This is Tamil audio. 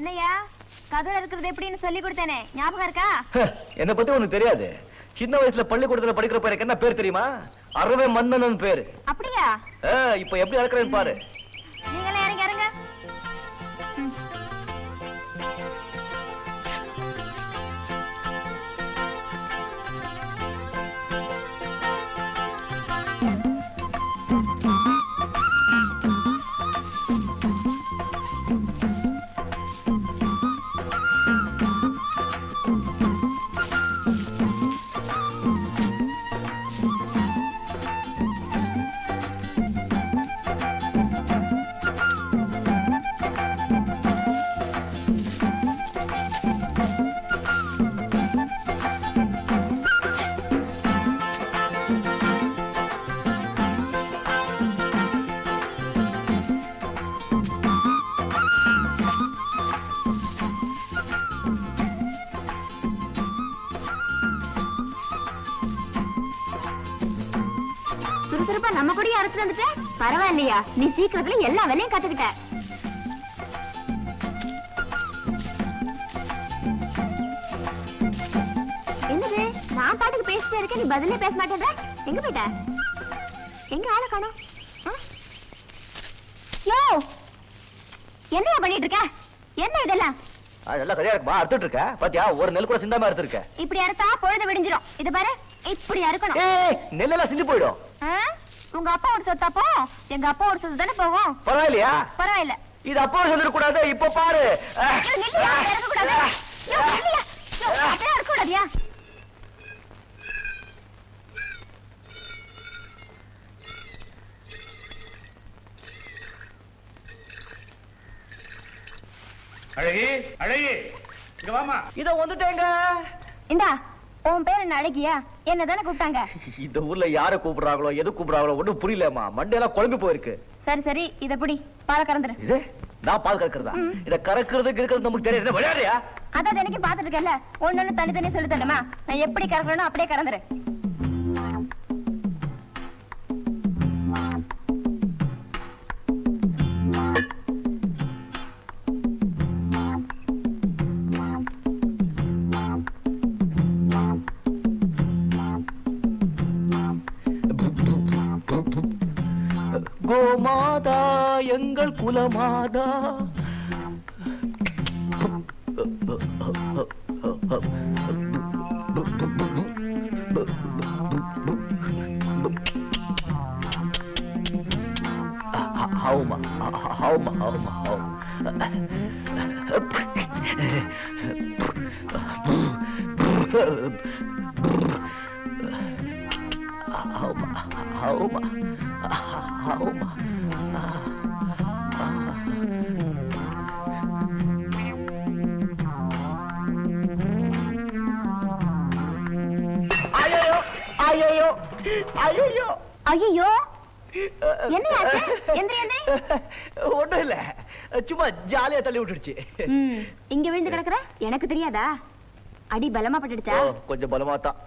என்னையா கதவுல இருக்கிறது எப்படின்னு சொல்லி கொடுத்தேனே ஞாபகம் இருக்கா? என்ன பத்தி உனக்கு தெரியாது. சின்ன வயசுல பள்ளிக்கூடத்துல படிக்கிற எனக்கு என்ன பேர் தெரியுமா? அறவே மன்னன் பேரு. அப்படியா? இப்ப எப்படி அறக்கிறேன்னு பாரு. நீங்களே இறங்க இறங்க. நம்ம கூட அரைச்சு வந்துட்ட பரவாயில்லையா? நீ சீக்கிரத்துல எல்லா வேலையும் கத்துக்கிட்ட. என்னது நான் பாட்டுக்கு பேசிட்டே இருக்கேன், நீ பதிலே பேச மாட்டேன்ற. எங்க போயிட்ட? எங்க ஆளை காணோம்? யோ என்னையா பண்ணிட்டு இருக்க? என்ன இதெல்லாம்? அதெல்லாம் சரியா இருக்குமா? அறுத்துட்டு இருக்க பாத்தியா? ஒரு நெல் கூட சிந்தாம அறுத்துருக்க. இப்படி அறுத்தா பொழுது விடிஞ்சிடும். இது பாரு, இப்படி அறுக்கணும். நெல்லெல்லாம் சிந்தி போயிடும். உங்க அப்பா ஒரு சொத்தாப்போ எங்க அப்பா ஒரு சொத்து தானே போகும். பரவாயில்லையா? பரவாயில்ல. இது அப்பா சொல்லிடக்கூடாது. இப்ப பாரு. இருக்கக்கூடாதியா? அழகி அழகி இங்க வாமா. இத வந்துட்டேங்க. இந்தா உன் பேர் என்ன? அழகியா? என்னதானே கூப்பிட்டாங்க. இந்த ஊர்ல யார கூப்பிடுறாங்களோ எது கூப்பிடுறாங்களோ ஒண்ணும் புரியலமா. மண்டையெல்லாம் குழம்பி போயிருக்கு. சரி சரி, இத புடி, பால் கறந்துரு. இது நான் பால் கறக்குறதா? இத கறக்குறதுக்கு இருக்கிறது நமக்கு தெரியாது. விளையாடுறியா? அதான் எனக்கு பாத்துட்டு இருக்கல. ஒண்ணு தனி தனி சொல்லி தரணுமா? நான் எப்படி கறக்கணும் அப்படியே கறந்துரு. கோமாதா எங்கள் குலமாதா. ஹவுமா ஹவுமா ஹவுமா ஹவு. Homa, homa, ஐயோ ஐயோ ஐயோ ஐயோ என்ன ஆச்சு? எந்திரி. ஒண்ணும் இல்ல, சும்மா ஜாலியா தள்ளி விட்டுடுச்சு. இங்க விழுந்து கிடக்குற எனக்கு தெரியாதா? அடி பலமா பட்டுடுச்சா? கொஞ்சம் பலமா தான்.